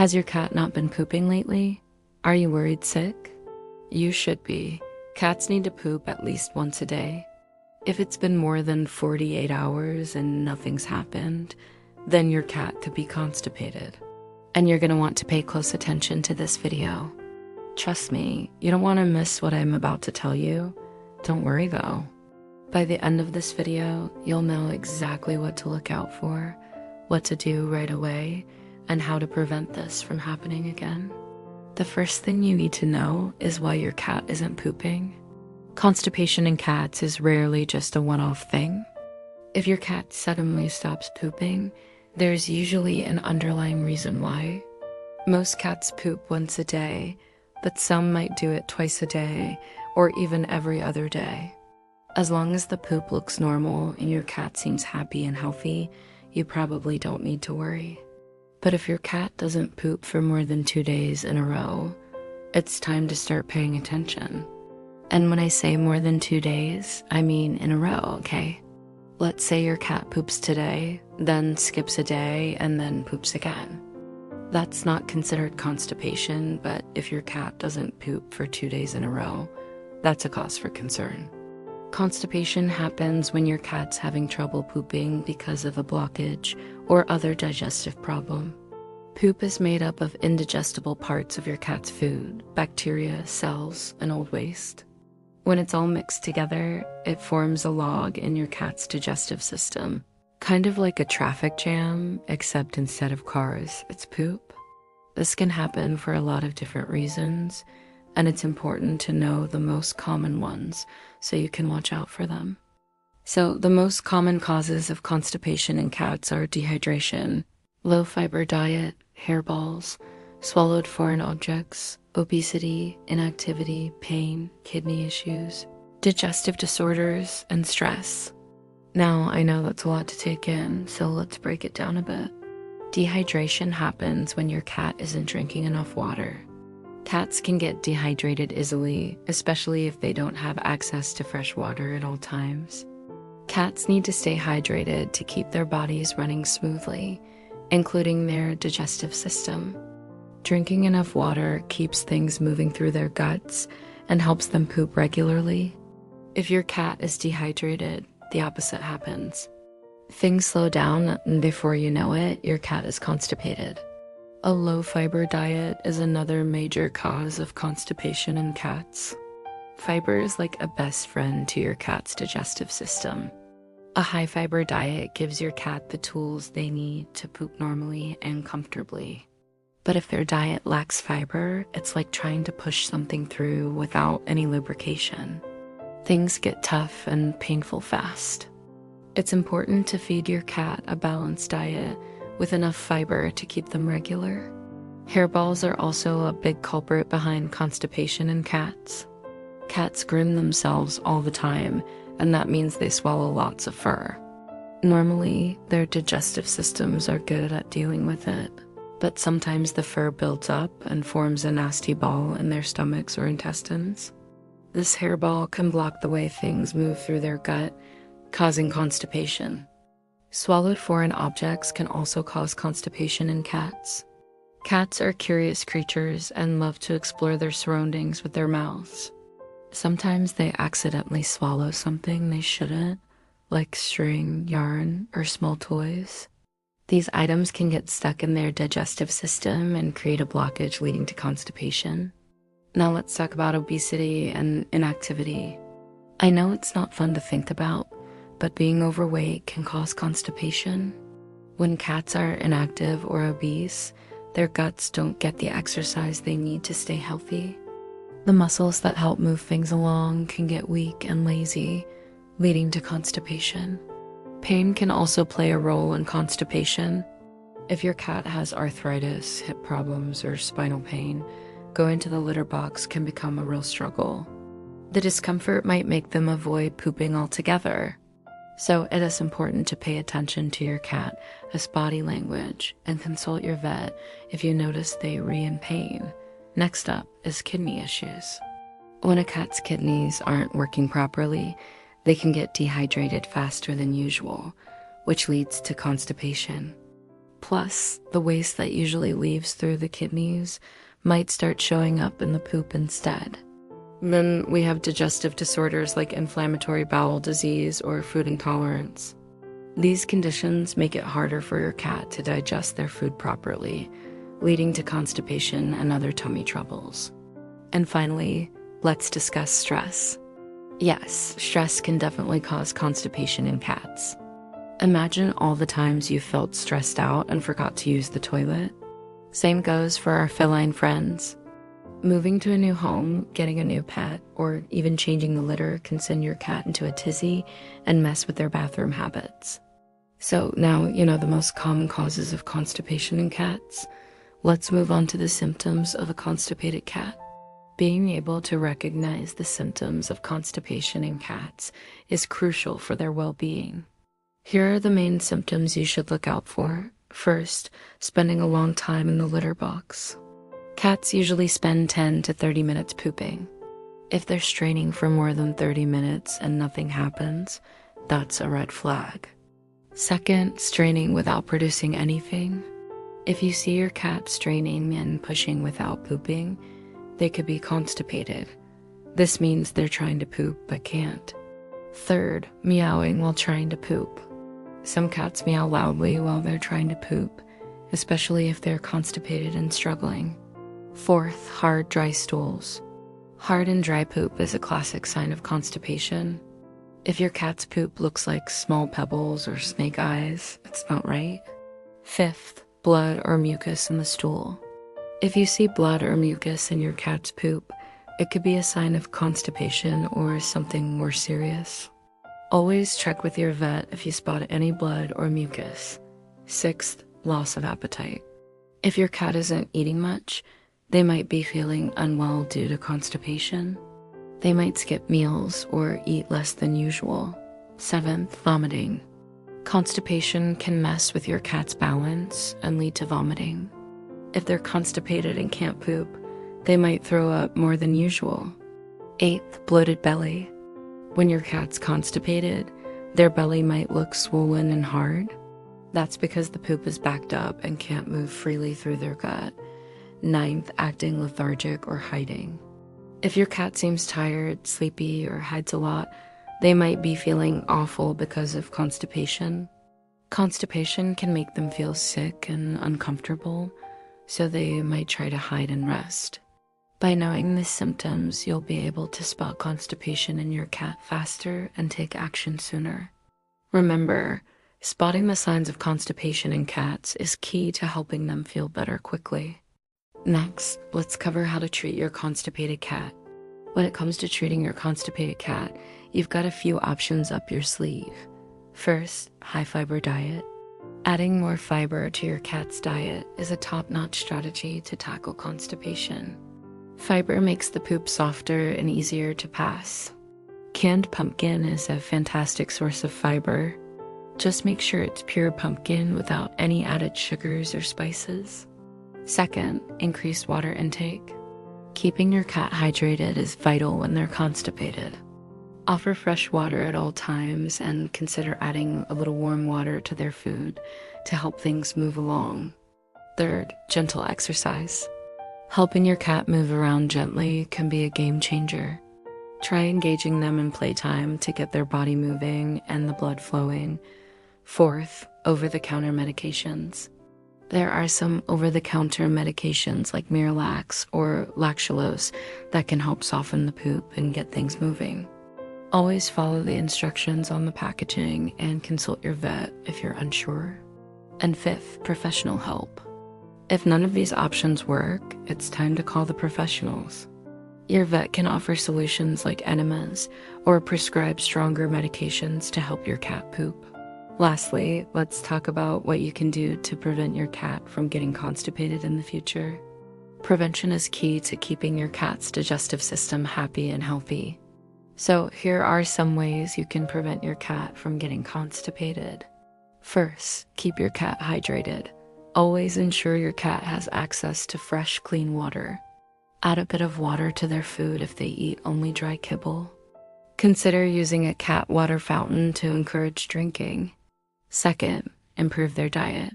Has your cat not been pooping lately? Are you worried sick? You should be. Cats need to poop at least once a day. If it's been more than 48 hours and nothing's happened, then your cat could be constipated. And you're gonna want to pay close attention to this video. Trust me, you don't want to miss what I'm about to tell you. Don't worry though. By the end of this video, you'll know exactly what to look out for, what to do right away, and how to prevent this from happening again. The first thing you need to know is why your cat isn't pooping. Constipation in cats is rarely just a one-off thing. If your cat suddenly stops pooping, there's usually an underlying reason why. Most cats poop once a day, but some might do it twice a day or even every other day. As long as the poop looks normal and your cat seems happy and healthy, you probably don't need to worry. But if your cat doesn't poop for more than 2 days in a row, it's time to start paying attention. And when I say more than 2 days, I mean in a row, okay? Let's say your cat poops today, then skips a day, and then poops again. That's not considered constipation, but if your cat doesn't poop for 2 days in a row, that's a cause for concern. Constipation happens when your cat's having trouble pooping because of a blockage or other digestive problem. Poop is made up of indigestible parts of your cat's food, bacteria, cells, and old waste. When it's all mixed together, it forms a log in your cat's digestive system, kind of like a traffic jam, except instead of cars, it's poop. This can happen for a lot of different reasons, and it's important to know the most common ones so you can watch out for them. So the most common causes of constipation in cats are dehydration, low-fiber diet, hairballs, swallowed foreign objects, obesity, inactivity, pain, kidney issues, digestive disorders, and stress. Now, I know that's a lot to take in, so let's break it down a bit. Dehydration happens when your cat isn't drinking enough water. Cats can get dehydrated easily, especially if they don't have access to fresh water at all times. Cats need to stay hydrated to keep their bodies running smoothly, including their digestive system. Drinking enough water keeps things moving through their guts and helps them poop regularly. If your cat is dehydrated, the opposite happens. Things slow down, and before you know it, your cat is constipated. A low-fiber diet is another major cause of constipation in cats. Fiber is like a best friend to your cat's digestive system. A high-fiber diet gives your cat the tools they need to poop normally and comfortably. But if their diet lacks fiber, it's like trying to push something through without any lubrication. Things get tough and painful fast. It's important to feed your cat a balanced diet with enough fiber to keep them regular. Hairballs are also a big culprit behind constipation in cats. Cats groom themselves all the time, and that means they swallow lots of fur. Normally, their digestive systems are good at dealing with it, but sometimes the fur builds up and forms a nasty ball in their stomachs or intestines. This hairball can block the way things move through their gut, causing constipation. Swallowed foreign objects can also cause constipation in cats. Cats are curious creatures and love to explore their surroundings with their mouths. Sometimes they accidentally swallow something they shouldn't, like string, yarn, or small toys. These items can get stuck in their digestive system and create a blockage leading to constipation. Now let's talk about obesity and inactivity. I know it's not fun to think about, but being overweight can cause constipation. When cats are inactive or obese, their guts don't get the exercise they need to stay healthy. The muscles that help move things along can get weak and lazy, leading to constipation. Pain can also play a role in constipation. If your cat has arthritis, hip problems, or spinal pain, going to the litter box can become a real struggle. The discomfort might make them avoid pooping altogether. So it is important to pay attention to your cat's body language and consult your vet if you notice they are in pain. Next up is kidney issues. When a cat's kidneys aren't working properly, they can get dehydrated faster than usual, which leads to constipation. Plus, the waste that usually leaves through the kidneys might start showing up in the poop instead. Then we have digestive disorders like inflammatory bowel disease or food intolerance. These conditions make it harder for your cat to digest their food properly, leading to constipation and other tummy troubles. And finally, let's discuss stress. Yes, stress can definitely cause constipation in cats. Imagine all the times you felt stressed out and forgot to use the toilet. Same goes for our feline friends. Moving to a new home, getting a new pet, or even changing the litter can send your cat into a tizzy and mess with their bathroom habits. So now you know the most common causes of constipation in cats. Let's move on to the symptoms of a constipated cat. Being able to recognize the symptoms of constipation in cats is crucial for their well-being. Here are the main symptoms you should look out for. First, spending a long time in the litter box. Cats usually spend 10 to 30 minutes pooping. If they're straining for more than 30 minutes and nothing happens, that's a red flag. Second, straining without producing anything. If you see your cat straining and pushing without pooping, they could be constipated. This means they're trying to poop but can't. Third, meowing while trying to poop. Some cats meow loudly while they're trying to poop, especially if they're constipated and struggling. Fourth, hard, dry stools. Hard and dry poop is a classic sign of constipation. If your cat's poop looks like small pebbles or snake eyes, it's not right. Fifth, blood or mucus in the stool. If you see blood or mucus in your cat's poop, it could be a sign of constipation or something more serious. Always check with your vet if you spot any blood or mucus. Sixth, loss of appetite. If your cat isn't eating much, they might be feeling unwell due to constipation. They might skip meals or eat less than usual. Seventh, vomiting. Constipation can mess with your cat's balance and lead to vomiting. If they're constipated and can't poop, they might throw up more than usual. Eighth, bloated belly. When your cat's constipated, their belly might look swollen and hard. That's because the poop is backed up and can't move freely through their gut. Ninth, acting lethargic or hiding. If your cat seems tired, sleepy, or hides a lot, they might be feeling awful because of constipation. Constipation can make them feel sick and uncomfortable, so they might try to hide and rest. By knowing the symptoms, you'll be able to spot constipation in your cat faster and take action sooner. Remember, spotting the signs of constipation in cats is key to helping them feel better quickly. Next, let's cover how to treat your constipated cat. When it comes to treating your constipated cat, you've got a few options up your sleeve. First, high-fiber diet. Adding more fiber to your cat's diet is a top-notch strategy to tackle constipation. Fiber makes the poop softer and easier to pass. Canned pumpkin is a fantastic source of fiber. Just make sure it's pure pumpkin without any added sugars or spices. Second, increase water intake. Keeping your cat hydrated is vital when they're constipated. Offer fresh water at all times and consider adding a little warm water to their food to help things move along. Third, gentle exercise. Helping your cat move around gently can be a game changer. Try engaging them in playtime to get their body moving and the blood flowing. Fourth, over-the-counter medications. There are some over-the-counter medications like Miralax or Lactulose that can help soften the poop and get things moving. Always follow the instructions on the packaging and consult your vet if you're unsure. And fifth, professional help. If none of these options work, it's time to call the professionals. Your vet can offer solutions like enemas or prescribe stronger medications to help your cat poop. Lastly, let's talk about what you can do to prevent your cat from getting constipated in the future. Prevention is key to keeping your cat's digestive system happy and healthy. So here are some ways you can prevent your cat from getting constipated. First, keep your cat hydrated. Always ensure your cat has access to fresh, clean water. Add a bit of water to their food if they eat only dry kibble. Consider using a cat water fountain to encourage drinking. Second, improve their diet.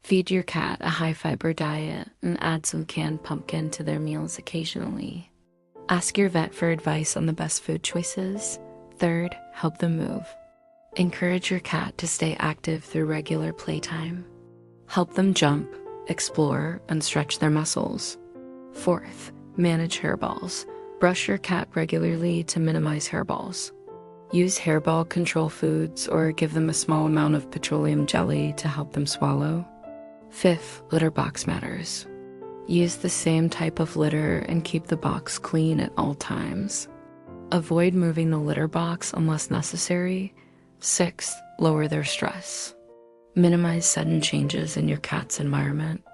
Feed your cat a high-fiber diet and add some canned pumpkin to their meals occasionally. Ask your vet for advice on the best food choices. Third, help them move. Encourage your cat to stay active through regular playtime. Help them jump, explore, and stretch their muscles. Fourth, manage hairballs. Brush your cat regularly to minimize hairballs. Use hairball control foods or give them a small amount of petroleum jelly to help them swallow. Fifth, litter box matters. Use the same type of litter and keep the box clean at all times. Avoid moving the litter box unless necessary. Sixth, lower their stress. Minimize sudden changes in your cat's environment.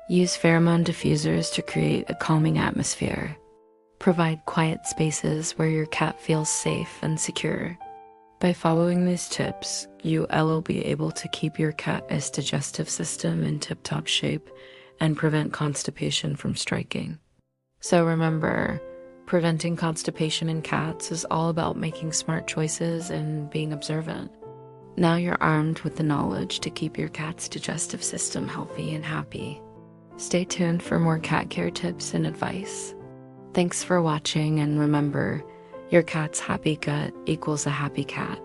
Use pheromone diffusers to create a calming atmosphere. Provide quiet spaces where your cat feels safe and secure. By following these tips, you'll be able to keep your cat's digestive system in tip-top shape and prevent constipation from striking. So remember, preventing constipation in cats is all about making smart choices and being observant. Now you're armed with the knowledge to keep your cat's digestive system healthy and happy. Stay tuned for more cat care tips and advice. Thanks for watching, and remember, your cat's happy gut equals a happy cat.